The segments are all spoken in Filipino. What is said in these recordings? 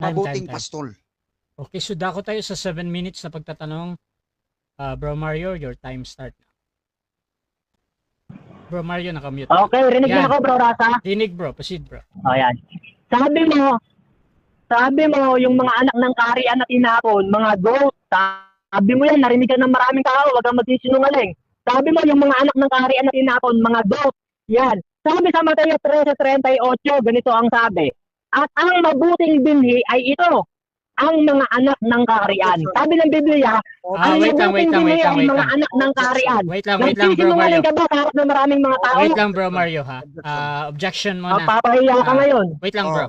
mabuting Time. pastol. Okay, so dako tayo sa 7 minutes na pagtatanong. Bro Mario, your time start na. Bro Mario, nakamute. Okay, rinig Yan. na ako, bro Rasa. Dinig bro, proceed bro. O, yan. Sabi mo, yung mga anak ng kaharian na tinapon, mga goat, sabi mo yan, narinig ka ng maraming tao, wag kang magsisinungaling. Sabi mo, yung mga anak ng kaharian na tinapon, mga goat, yan. Sabi sa Mateo 13:38, ganito ang sabi. At ang mabuting binhi ay ito, ang mga anak ng kaharian. Sabi ng Biblia, ang wait lang, mabuting binhi ay mga anak ng kaharian. Wait lang bro Mario. Nagsisinungaling ka ba sa harap ng maraming mga tao? Wait lang bro Mario ha. Objection muna. Papahiya ka ngayon. Wait lang bro.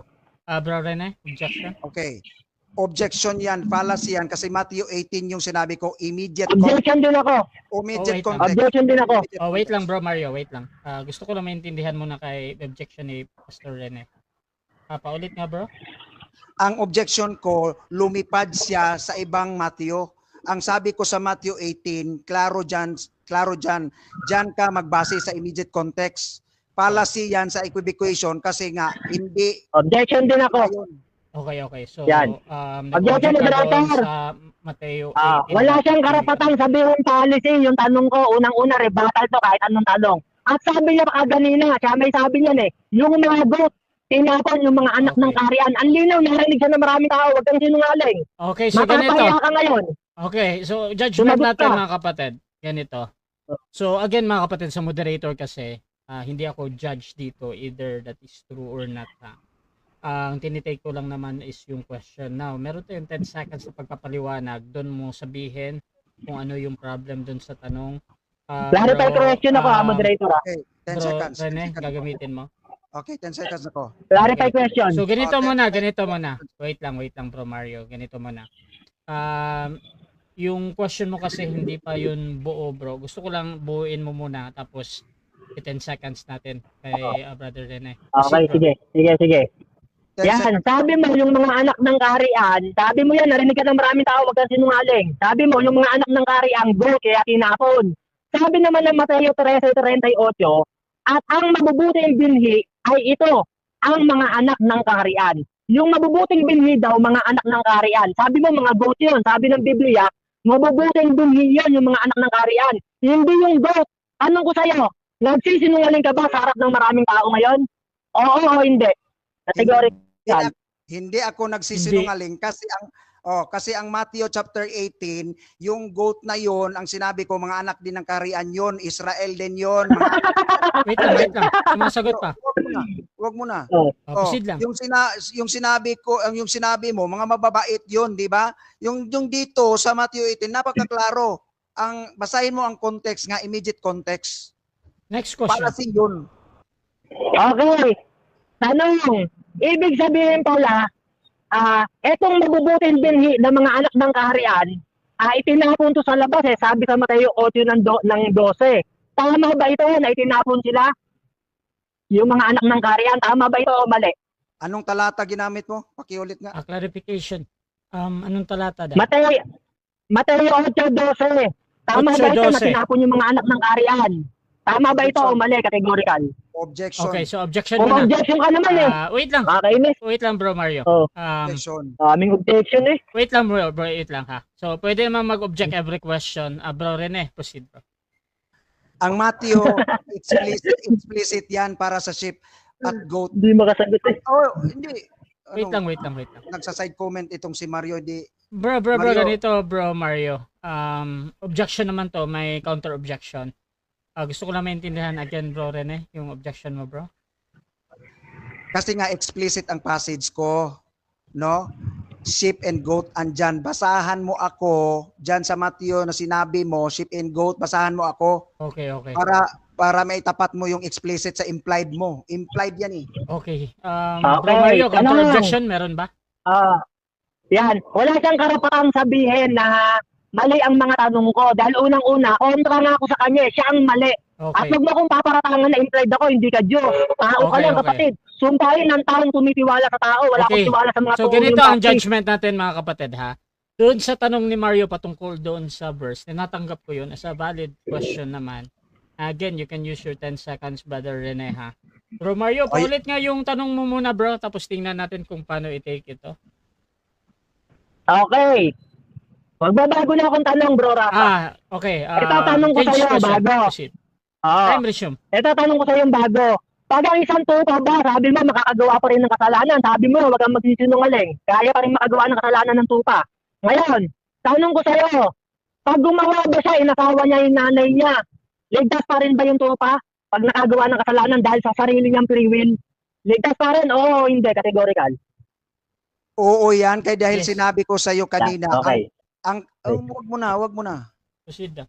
Bro Rene, objection. Okay. Objection yan, fallacy yan, kasi Matthew 18 yung sinabi ko, immediate Objection din ako. Immediate wait lang. context. Objection din ako. Wait lang bro Mario, wait lang. Gusto ko lang maintindihan muna kay objection ni Pastor Rene. Paulit nga bro. Ang objection ko, lumipad siya sa ibang Matthew. Ang sabi ko sa Matthew 18, klaro dyan, dyan ka magbase sa immediate context. Fallacy yan sa equivocation kasi nga hindi. Objection din ako. Okay. So, yan. Objection ka moderator. doon sa Mateo 18. Wala siyang karapatang sabihin policy. Yung tanong ko, unang-una, rebuttal to kahit anong tanong. At sabi niya kaganina, siya may sabi niyan yung mga goat, tinapon yung mga anak ng kaharian. Ang linaw, narinig siya ng maraming tao, wag kang sinungaling. Okay, so ganito. Mapapaya ka ngayon. Okay, so judgment Sumagot natin ka. mga kapatid. Ganito. So again mga kapatid, sa moderator kasi, hindi ako judge dito either that is true or not. Ang tinitake ko lang naman is yung question. Now, meron tayong 10 seconds na pagpapaliwanag. Doon mo sabihin kung ano yung problem doon sa tanong. Clarify question ako, moderator. Okay, 10 Bro, seconds. Rene, gagamitin mo. Okay, 10 seconds ako. Clarify question. So ganito muna. Wait lang bro Mario. Ganito muna. Yung question mo kasi hindi pa yun buo bro. Gusto ko lang buuin mo muna tapos 10 seconds natin kay Brother Rene. Okay, sige. Yan, sabi mo yung mga anak ng kaharian, sabi mo yan, narinig ka ng maraming tao, wag kang sinungaling. Sabi mo yung mga anak ng kaharian, goat, kaya tinapon. Sabi naman ng Mateo 13:38, at ang mabubuting binhi ay ito, ang mga anak ng kaharian. Yung mabubuting binhi daw, mga anak ng kaharian. Sabi mo mga goat yun, sabi ng Biblia, mabubuting binhi yun, yung mga anak ng kaharian. Hindi yung goat. Anong ko sa'yo? Nagsisinungaling ka ba sa harap ng maraming tao ngayon? Oo o hindi? Categorical. Hindi ako nagsisinungaling kasi ang Matthew chapter 18, yung goat na yon, ang sinabi ko mga anak din ng kaharian yon, Israel din yon. Wait lang. Sumasagot pa. Wag mo na. Proceed lang. Yung sinabi mo, mga mababait yon, di ba? Yung dito sa Matthew 18, napakaklaro. Basahin mo ang context nga, immediate context. Next question. Fallacy yun. Okay. Tanong, ibig sabihin pala, etong mabubuting binhi ng mga anak ng kaharian, itinapon to sa labas sabi sa Mateo 8 ng 12. Tama ba ito na itinapon sila? Yung mga anak ng kaharian, tama ba ito o mali? Anong talata ginamit mo? Pakiulit nga. Clarification. Anong talata da? Mateo 8:12. Tama ba ito na tinapon yung mga anak ng kaharian? Tama ba ito o mali? Categorical. Objection. Okay, so objection muna. Objection ka naman Wait lang. Makakainis. Wait lang bro Mario. Objection. Aming objection Wait lang bro, wait lang ha. So pwede naman mag-object every question. Bro Rene, proceed bro. Ang Matthew, explicit yan para sa sheep at goat. Hindi makasagot Hindi. Wait lang. Nagsaside comment itong si Mario di. Bro, Mario. ganito bro Mario. Objection naman to, may counter objection. Gusto ko lang maintindihan again bro Rene, yung objection mo bro. Kasi nga explicit ang passage ko, no? Sheep and goat andyan. Basahan mo ako dyan sa Matthew na sinabi mo, sheep and goat, basahan mo ako. Okay. Para may tapat mo yung explicit sa implied mo. Implied yan Okay. Bro Mario, counter objection meron ba? Yan. Wala siyang karapatang sabihin na mali ang mga tanong ko. Dahil unang-una, kontra nga ako sa kanya. Siya ang mali. Okay. At wag mo akong paparatangan na implied ako, hindi ka Diyos. Tao ka lang, kapatid. Sumpahin ng taong tumitiwala sa tao. Wala akong tiwala sa mga So ganito ang judgment natin mga kapatid ha. Doon sa tanong ni Mario patungkol doon sa verse, tinatanggap ko yun as a valid question naman. Again, you can use your 10 seconds, Brother Rene ha. Bro Mario, paulit nga yung tanong mo muna bro, tapos tingnan natin kung paano i-take ito. Okay. Magbabago na akong tanong, bro, Rafa. Okay. Ito, tanong ko Change sa'yo, question. bago. Proceed. Oo. Time resume. Ito, tanong ko sa'yo bago. Pag ang isang tupa ba, sabi mo, makakagawa pa rin ng kasalanan. Sabi mo, wag kang magsisinungaling. Kaya pa rin makagawa ng kasalanan ng tupa. Ngayon, tanong ko sa'yo, pag gumawa ba siya, inasawa niya yung nanay niya, ligtas pa rin ba yung tupa? Pag nakagawa ng kasalanan dahil sa sarili niyang free will, ligtas pa rin? Oo, hindi, categorical. Oo yan, kaya dahil Yes. sinabi ko sa iyo kanina, Okay. wag mo na. Proceed na.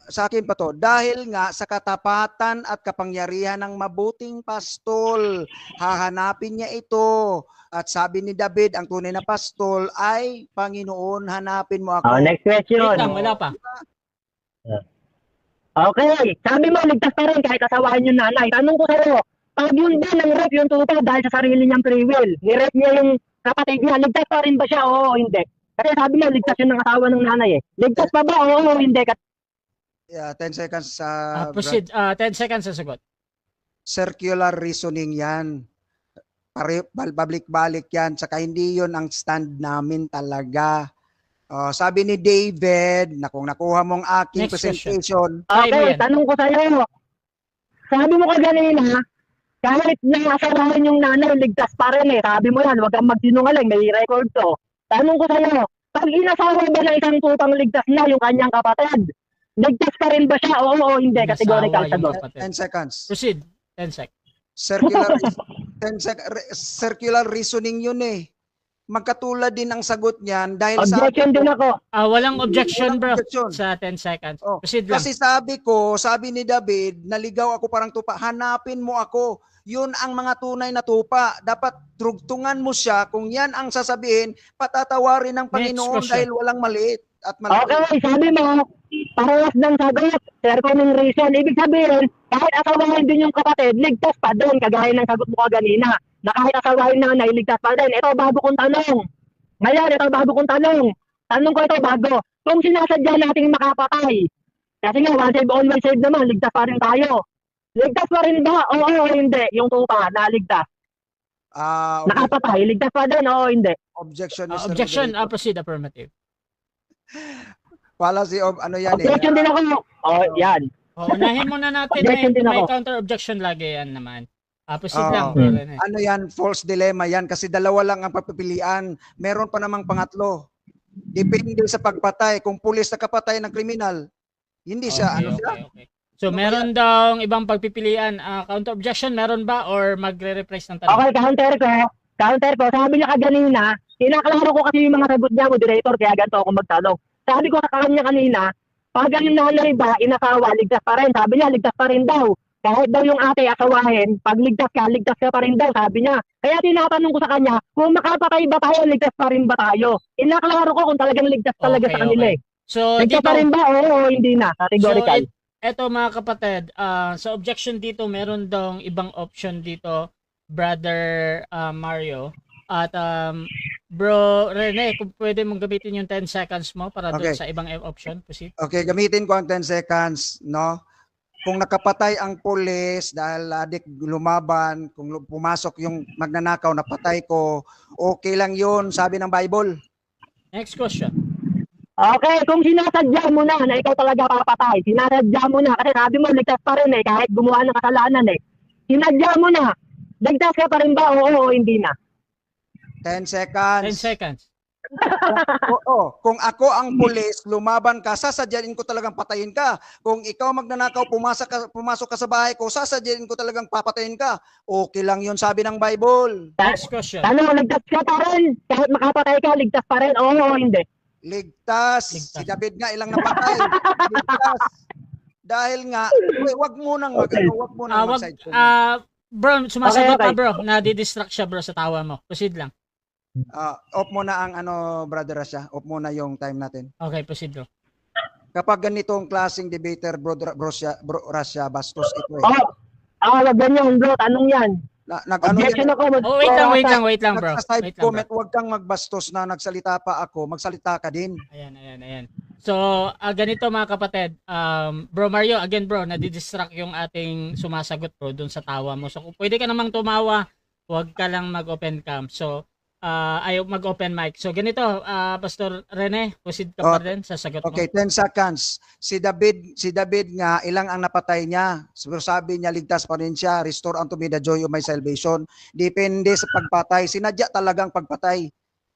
Sa akin pa to, dahil nga sa katapatan at kapangyarihan ng mabuting pastol, hahanapin niya ito. At sabi ni David, ang tunay na pastol ay, Panginoon, hanapin mo ako. Next question. Wait lang, wala pa. Okay, sabi mo, ligtas pa rin kahit asawahan yung nanay. Tanong ko sa'yo, pag yun ba ng rape yung tupa dahil sa sarili niyang free will, ni-rape niya yung kapatid niya, ligtas pa rin ba siya? Oo, hindi. Kasi sabi mo, ligtas yun ng asawa ng nanay eh. Ligtas pa ba? Oo, hindi. 10 seconds sa Proceed. 10 seconds sa sagot. circular reasoning yan. Balik-balik yan. Saka hindi yun ang stand namin talaga. Sabi ni David, na kung nakuha mong aking Next question. presentation, Try mo Okay, yan. tanong ko sa'yo. Sabi mo kanina, kahit nakasarahan yung nanay, ligtas pa rin eh. Sabi mo yan, huwag kang magsinungaling, may record to. Tanong ko sa'yo, pag inasawa ba na isang tutang ligtas na yung kanyang kapatid, ligtas pa rin ba siya? Oo, hindi. Categorical Inasawa yung sagot. kapatid. 10 seconds. Proceed. 10 seconds. Circular reasoning yun eh. Magkatulad din ang sagot niyan dahil Objection din ako. Walang objection, bro. objection. Sa 10 seconds. Oh, Proceed lang. Kasi sabi ni David, naligaw ako parang tupa, hanapin mo ako. Yun ang mga tunay na tupa. Dapat drugtungan mo siya. Kung yan ang sasabihin, patatawarin ng Panginoon question. dahil walang maliit at malaki. Okay, sabi mo, parehas ng sagot. Circling reason. Ibig sabihin, kahit asawahin din yung kapatid, ligtas pa din. Kagaya ng sagot mo kanina. Na kahit asawahin nanay, ligtas pa din. Ito, bago kong tanong. Ngayon, ito, bago kong tanong. Tanong ko ito, bago. Kung sinasadya nating makapatay, kasi nga, one save, always save naman, ligtas pa rin tayo. Ligtas pa rin ba? Oo, hindi. Yung tupa, naligtas. Nakapatay, ligtas pa din, oo, hindi. Objection. Mr. Objection. Moderator. Proceed. Affirmative. Policy of ano yan Objection din ako. Oh, yan. Unahin muna natin. Objection din May ako. counter objection lagi yan naman. Proceed Oo. lang. bro, Rene. Ano yan, false dilemma yan kasi dalawa lang ang papipilian. Meron pa namang pangatlo. Depende sa pagpatay. Kung pulis na kapatay ng kriminal, hindi siya, Okay. So, meron daw ibang pagpipilian. Counter objection, meron ba? Or magre-rephrase ng tanong? Okay, counter ko. Sabi niya kaganina, kinaklaro ko kasi yung mga sagot niya, moderator, kaya ganito ako magtanong. Sabi ko sa kanya kanina, pag yung nanay ba, inasawa, ligtas pa rin. Sabi niya, ligtas pa rin daw. Kahit daw yung ate asawahin, pag ligtas ka pa rin daw, sabi niya. Kaya tinatanong ko sa kanya, kung makapatay ba tayo, ligtas pa rin ba tayo? Inaklaro ko kung talagang ligtas talaga sa kanila eh. So, Ligtas dito, pa rin ba? Oo, hindi na. Categorical. eto mga kapatid, sa objection dito, meron daw ibang option dito, Brother Mario. At Bro Rene, kung pwede mong gamitin yung 10 seconds mo para doon Okay. sa ibang option. Proceed. Okay, gamitin ko ang 10 seconds, no? Kung nakapatay ang pulis dahil adik lumaban, kung pumasok yung magnanakaw, napatay ko, okay lang yun, sabi ng Bible. Next question. Okay, kung sinasadya mo na ikaw talaga papatay, sinasadya mo na, kasi sabi mo, ligtas pa rin eh, kahit gumawa ng kasalanan eh. Sinadya mo na, ligtas ka pa rin ba? Oo, hindi na. 10 seconds. 10 seconds. Kung ako ang pulis, lumaban ka, sasadyain ko talagang patayin ka. Kung ikaw magnanakaw, pumasok ka sa bahay ko, sasadyain ko talagang papatayin ka. Okay lang yun, sabi ng Bible. Next question. Ano, ligtas ka pa rin? Kahit makapatay ka, ligtas pa rin? Oo, hindi. Ligtas. Si David nga ilang napatay. Ligtas. Dahil nga, wag mo nang mag-side. Bro, sumasagot Okay. ka bro. Nadi-distract siya bro sa tawa mo. Proceed lang. Off mo na ang Brother Rasha. Off mo na yung time natin. Okay, proceed bro. Kapag ganitong klaseng debater, bro Rasha, bastos ito eh. Wag ganyan, bro. Tanong yan. Objection ako. Wait lang bro. Nagsa-side Wait lang, comment, wag kang magbastos na nagsalita pa ako, magsalita ka din. Ayan. So, ganito mga kapatid. Bro Mario, again bro, nadidistract yung ating sumasagot bro dun sa tawa mo. So, kung pwede ka namang tumawa, huwag ka lang mag-open cam. So, ayaw mag-open mic. So ganito, Pastor Rene, proceed ka Oh, pa rin sa sagot mo. Okay, 10 seconds. Si David nga, ilang ang napatay niya. Pero sabi niya, ligtas pa rin siya. Restore unto me the joy of my salvation. Depende sa pagpatay. Sinadya talagang pagpatay.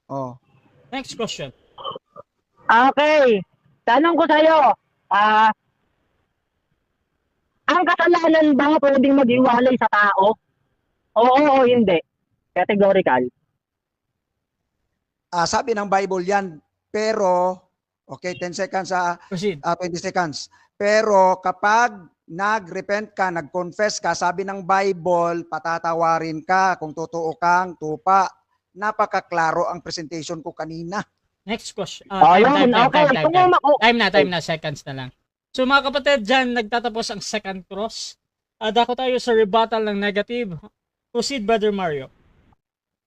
Oh. Next question. Okay. Tanong ko sa'yo, ang kasalanan ba pwedeng mag-iwalay sa tao? Oo o hindi? Categorical. Sabi ng Bible yan. Pero, okay, 10 seconds, Proceed. 20 seconds. Pero kapag nag-repent ka, nag-confess ka, sabi ng Bible, patatawarin ka kung totoo kang tupa. Napakaklaro ang presentation ko kanina. Next question. Ayun, okay. Time na, seconds na lang. So mga kapatid, dyan nagtatapos ang second cross. Dako tayo sa rebuttal ng negative. Proceed, Brother Mario.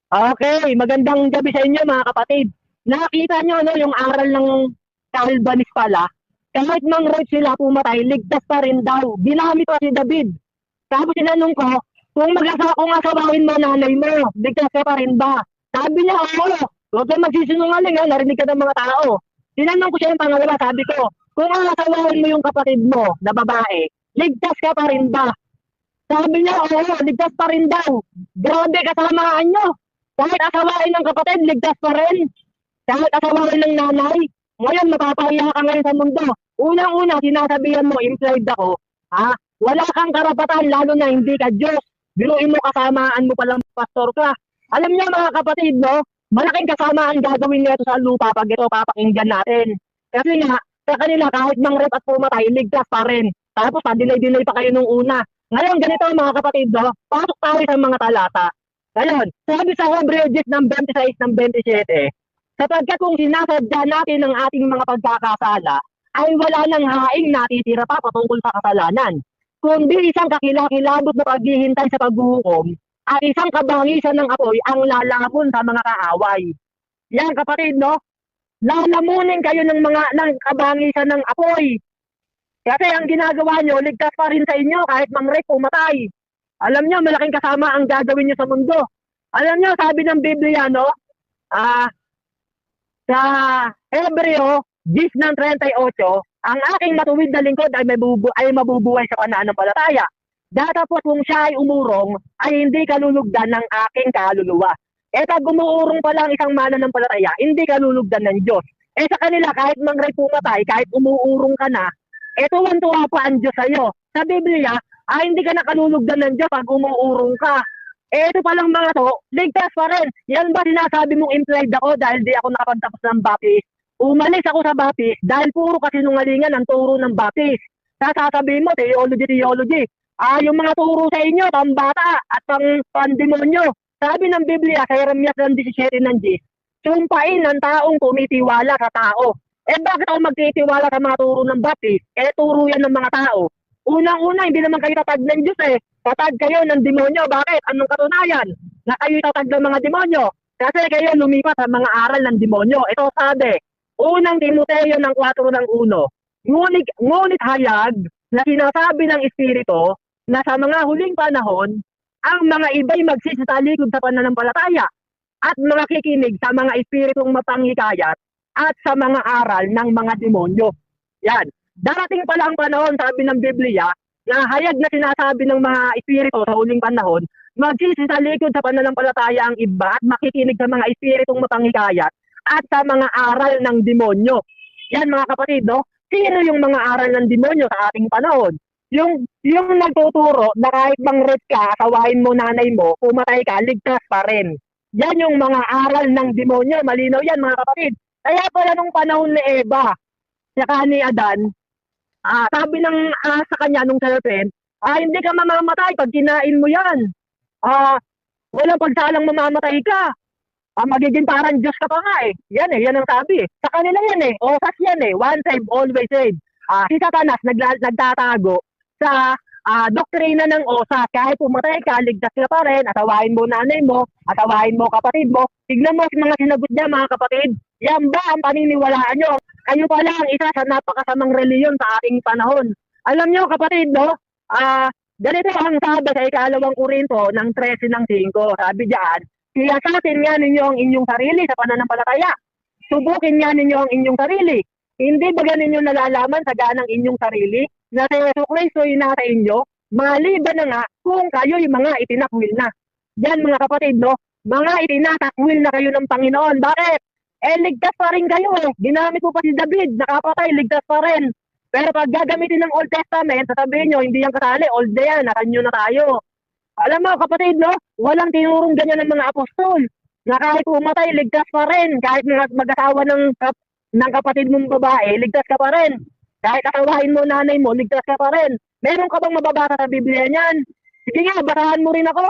Okay, magandang gabi sa inyo mga kapatid. Nakita nyo yung aral ng Calvinist pala, kahit mang-rape sila pumatay, ligtas pa rin daw. Ginamit pa si David. Tapos sinanong ko, kung asawawin mo nanay mo, ligtas ka pa rin ba? Sabi niya, oo. Huwag ka magsisinungaling, narinig ka ng mga tao. Tinanong ko siya yung pangalawa, sabi ko, kung asawawin mo yung kapatid mo na babae, ligtas ka pa rin ba? Sabi niya, oo, ligtas pa rin daw. Grabe kasamaan nyo. Kahit asawain ng kapatid, ligtas pa rin. Kahit asawain ng nanay, ngayon mapapahiya ka ngayon sa mundo. Unang-una, sinasabihan mo, implied ako, wala kang karapatan, lalo na hindi ka Diyos. Biruin mo, kasamaan mo palang pastor ka. Alam niyo mga kapatid, no? Malaking kasamaan gagawin nito sa lupa pag ito papakinggan natin. Kasi nga, sa kanila kahit mang-rape at pumatay, ligtas pa rin. Tapos delay pa kayo nung una. Ngayon, ganito mga kapatid, no? Pasok tayo sa mga talata. Ngayon, sabi sa Hebreo 10 ng 26 ng 27, sapagkat kung sinasadya natin ang ating mga pagkakasala, ay wala nang haing natitira pa patungkol sa kasalanan. Kundi isang kakilakilabot na paghihintay sa paghuhukom, at isang kabangisan ng apoy ang lalapon sa mga kaaway. Yan kapatid, no? Lalamunin kayo ng kabangisan ng apoy. Kasi ang ginagawa nyo, ligtas pa rin sa inyo kahit mang-rape pumatay. Alam nyo, malaking kasama ang gagawin nyo sa mundo. Alam nyo, sabi ng Biblia, no? Sa Hebreo 10 ng 38, ang aking matuwid na lingkod ay mabubuhay sa pananampalataya. Datapos kung siya ay umurong, ay hindi kalulugdan ng aking kaluluwa. Pag umuurong pa lang isang mananampalataya, hindi kalulugdan ng Diyos. Sa kanila, kahit mang-rape pumatay, kahit umuurong ka na, tuwan-tuwa pa ang Diyos sa'yo. Sa Biblia, hindi ka nakalulugdan ng Diyos pag umuurong ka. Ito palang mga to, ligtas pa rin. Yan ba sinasabi mong implied ako dahil di ako nakapagtapos ng baptist? Umalis ako sa baptist dahil puro kasinungalingan ang turo ng baptist. Sasabihin mo, theology. Yung mga turo sa inyo, pambata at pandemonyo. Sabi ng Biblia sa Jeremias 17 ng 10, sumpain ng taong kumitiwala sa tao. Bakit ako magtitiwala sa mga turo ng baptist? Turo yan ng mga tao. Unang-una, hindi naman kayo tatag ng Diyos Tatag kayo ng demonyo. Bakit? Anong katunayan? Na kayo tatag ng mga demonyo. Kasi kayo lumipat sa mga aral ng demonyo. Ito sabi, unang Timoteo ng 4 ng 1. Ngunit hayag na sinasabi ng Espiritu na sa mga huling panahon, ang mga iba'y magsisitalikod sa pananampalataya at makikinig sa mga espiritong mapanghikayat at sa mga aral ng mga demonyo. Yan. Darating pala ang panahon, sabi ng Biblia, na hayag na sinasabi ng mga espiritu sa huling panahon, magsisitalikod sa pananampalataya ang iba at makikinig sa mga espiritong mapanghikayat at sa mga aral ng demonyo. Yan mga kapatid, no? Sino yung mga aral ng demonyo sa ating panahon? Yung nagtuturo na kahit mang-rape ka, asawain mo nanay mo, pumatay ka, ligtas pa rin. Yan yung mga aral ng demonyo. Malinaw yan mga kapatid. Kaya pala nung panahon ni Eva, saka ni Adan, sabi ng sa kanya nung serpent, hindi ka mamamatay pag kinain mo yan. Walang pagsalang mamamatay ka. Magiging parang Diyos ka pa nga Yan yan ang sabi. Sa kanila yan Osas yan One save, always save. Si Satanas nagtatago sa doktrina ng Osas. Kahit pumatay ka, ligtas ka pa rin. Asawain mo nanay mo, asawain mo kapatid mo. Tignan mo mga sinagot niya mga kapatid. Yan ba ang paniniwalaan nyo? Kayo pala ang isa sa napakasamang reliyon sa ating panahon. Alam nyo kapatid, no? Ganito ang sabi sa 2 Korinto ng 13 ng 5. Sabi diyan, Siyasatin nga ninyo ang inyong sarili sa pananampalataya. Subukin nga ninyo ang inyong sarili. Hindi ba ninyo nalalaman sa ganang inyong sarili na si Jesucristo ay nasa inyo, maliban na nga kung kayo'y mga itinakwil na. Yan mga kapatid, no? Mga itinatakwil na kayo ng Panginoon. Bakit? Ligtas pa rin kayo eh. Ginamit mo pa si David, nakapatay, ligtas pa rin. Pero pag gagamitin ng Old Testament, sasabihin nyo, hindi yan kasali, old na yan, nakanyo na tayo. Alam mo kapatid, no? Walang tinurong ganyan ng mga apostol. Na kahit pumatay, ligtas pa rin. Kahit mag-asawa ng kapatid mong babae, ligtas ka pa rin. Kahit asawahin mo nanay mo, ligtas ka pa rin. Meron ka bang mababasa sa Biblia niyan? Sige nga, basahan mo rin ako.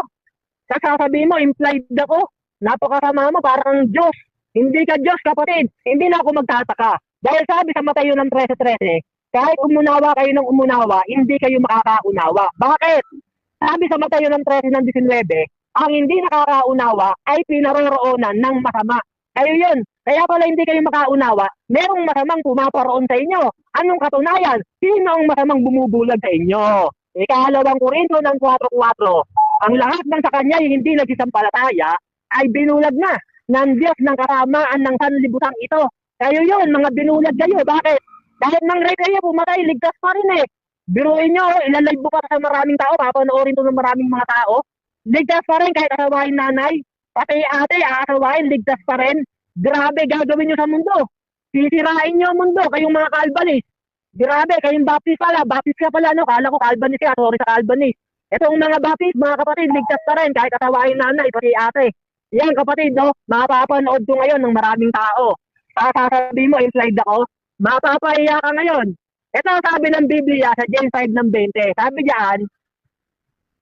Sasabihin mo, implied ako. Napakasama mo, parang Diyos. Hindi ka Diyos, kapatid. Hindi na ako magtataka. Dahil sabi sa Mateo ng 13:13, kahit umunawa kayo ng umunawa, hindi kayo makakaunawa. Bakit? Sabi sa Mateo ng 13:19, ang hindi nakakaunawa ay pinaroroonan ng masama. Kayo yun. Kaya pala hindi kayo makaunawa, merong masamang pumaparoon sa inyo. Anong katunayan? Sino ang masamang bumubulag sa inyo? Ikalawang Korinto ng 4:4, ang lahat ng sa kanya hindi nagsisampalataya ay binulag na ng Diyos ng karamaan ng sanlibutan ito. Kayo yun, mga binulag kayo. Bakit? Kahit mang-rape kayo, pumatay, ligtas pa rin eh. Biruin nyo, ilalive mo pa sa maraming tao, papanoorin to ng maraming mga tao. Ligtas pa rin kahit asawahin nanay. Pati ate, aasawahin, ligtas pa rin. Grabe, gagawin nyo sa mundo. Sisirain nyo ang mundo, kayong mga Calvinist. Grabe, kayong Baptist pala. Baptist ka pala, no? Kala ko Calvinist ka, sorry sa Calvinist. Itong mga Baptist, mga kapatid, ligtas pa rin kahit asawahin nanay, pati ate. Yan kapatid, no? Mapapanood ko ngayon ng maraming tao. Sasabihin mo, implied ako. Mapapahiya ka ngayon. Ito sabi ng Biblia sa James 5:20. Sabi diyan,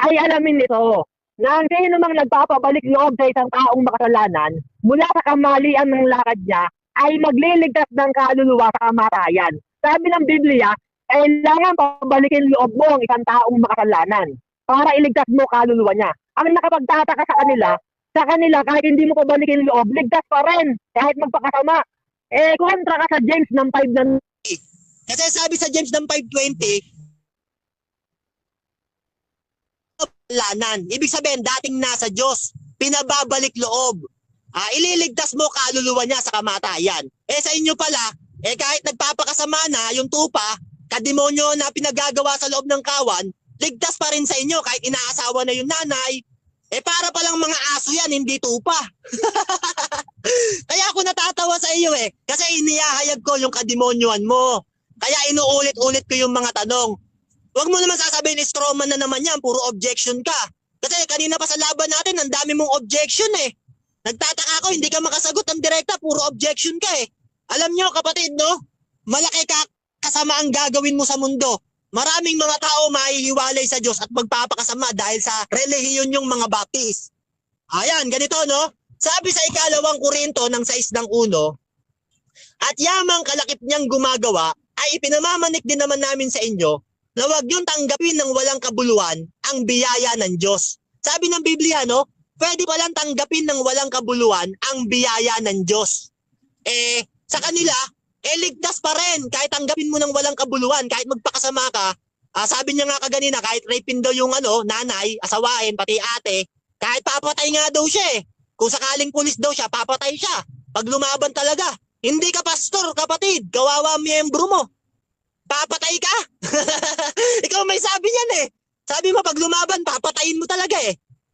ay alamin nito na ang sino mang nagpapabalik loob sa isang taong makasalanan mula sa kamalian ng lakad niya ay magliligtas ng kaluluwa sa kamatayan. Sabi ng Biblia, kailangan pabalikin loob mo ang isang taong makasalanan para iligtas mo kaluluwa niya. Ang nakapagtataka sa kanila kahit hindi mo pabalikin loob, ligtas pa rin kahit magpakasama. Kontra ka sa James ng 5 ng... Kasi sabi sa James ng 5:20, lanan. Ibig sabihin, dating nasa Diyos, pinababalik loob. Ililigtas mo kaluluwa niya sa kamatayan. Sa inyo pala, kahit nagpapakasama na yung tupa, kademonyo na pinagagawa sa loob ng kawan, ligtas pa rin sa inyo kahit inaasawa na yung nanay. Para palang mga aso yan, hindi tupa. Kaya ako natatawa sa iyo kasi inihahayag ko yung kademonyoan mo. Kaya inuulit-ulit ko yung mga tanong. Huwag mo naman sasabihin, strawman na naman yan, puro objection ka. Kasi kanina pa sa laban natin, ang dami mong objection Nagtataka ako, hindi ka makasagot ng direkta, puro objection ka Alam nyo kapatid, no? Malaki kasama ang gagawin mo sa mundo. Maraming mga tao mahihiwalay sa Diyos at magpapakasama dahil sa relihiyon yung mga Baptist. Ayan, ganito no? Sabi sa 2 Korinto ng 6:1, at yamang kalakip niyang gumagawa, ay ipinamamanik din naman namin sa inyo na huwag yung tanggapin ng walang kabuluhan ang biyaya ng Diyos. Sabi ng Biblia, no? Pwede palang tanggapin ng walang kabuluhan ang biyaya ng Diyos. Sa kanila, ligtas pa rin kahit tanggapin mo ng walang kabuluhan, kahit magpakasama ka. Sabi niya nga kaganina, kahit rapin daw yung nanay, asawain, pati ate, kahit papatay nga daw siya Kung sakaling pulis daw siya, papatay siya. Pag lumaban talaga, hindi ka pastor, kapatid, kawawa miyembro mo. Papatay ka. Ikaw may sabi niyan Sabi mo, pag lumaban, papatayin mo talaga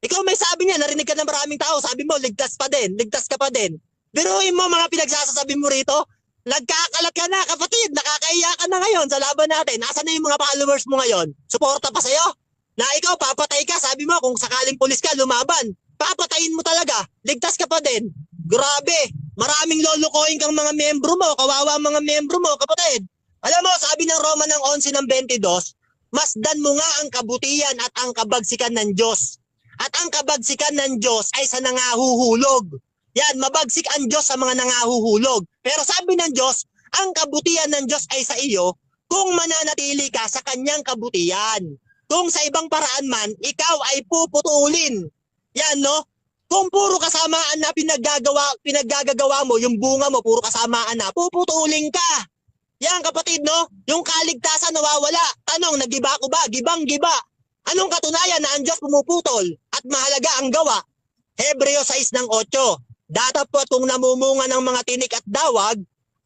Ikaw may sabi niya, narinig ka ng maraming tao, sabi mo, ligtas ka pa din. Biruin mo mga pinagsasasabi mo rito, nagkakalat ka na, kapatid, nakakaiya ka na ngayon sa laban natin. Nasaan na yung mga followers mo ngayon? Suporta pa sa'yo? Na ikaw, papatay ka, sabi mo, kung sakaling pulis ka, lumaban, papatayin mo talaga, ligtas ka pa din. Grabe, maraming lulukoyin kang mga membro mo, kawawa mga membro mo, kapatid. Alam mo, sabi ng Roma ng 11:22, masdan mo nga ang kabutihan at ang kabagsikan ng Diyos. At ang kabagsikan ng Diyos ay sa nangahuhulog. Yan, mabagsik ang Diyos sa mga nangahuhulog. Pero sabi ng Diyos, ang kabutihan ng Diyos ay sa iyo kung mananatili ka sa kanyang kabutihan. Kung sa ibang paraan man, ikaw ay puputulin. Yan, no? Kung puro kasamaan na pinaggagawa mo, yung bunga mo, puro kasamaan na, puputulin ka. Yan, kapatid, no? Yung kaligtasan nawawala. Tanong, nagiba ko ba? Gibang-giba. Anong katunayan na ang Diyos pumuputol at mahalaga ang gawa? Hebreo 6 ng 8. Datapwat kung namumunga ng mga tinik at dawag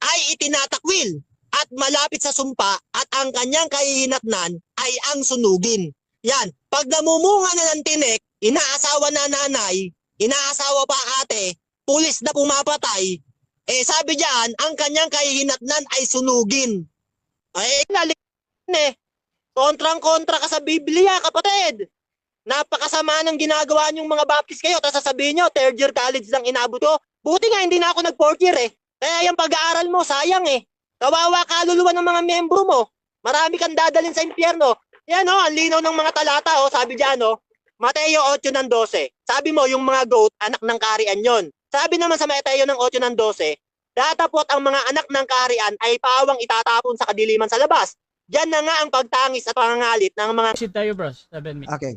ay itinatakwil at malapit sa sumpa at ang kanyang kahihinatnan ay ang sunugin. Yan. Pag namumunga na ng tinik, inaasawa na nanay, inaasawa pa ate, pulis na pumapatay, sabi diyan, ang kanyang kahihinatnan ay sunugin. Ay, lalikin eh. Kontrang-kontra ka sa Biblia, kapatid. Napakasama ng ginagawa niyong mga baptist kayo, tapos sasabihin niyo, third year college lang inabot ko. Buti nga, hindi na ako nag-fourth year eh. Kaya yung pag-aaral mo, sayang eh. Kawawa kaluluwa ng mga membro mo. Marami kang dadalhin sa impyerno. Yan ang linaw ng mga talata sabi diyan Mateo 8 ng 12. Sabi mo yung mga goat, anak ng kaharian yon. Sabi naman sa Mateo ng 8 ng 12, datapot ang mga anak ng kaharian ay pawang itatapon sa kadiliman sa labas. Diyan na nga ang pagtangis at pangangalit ng mga... Proceed tayo, bros. 7 minutes. Okay.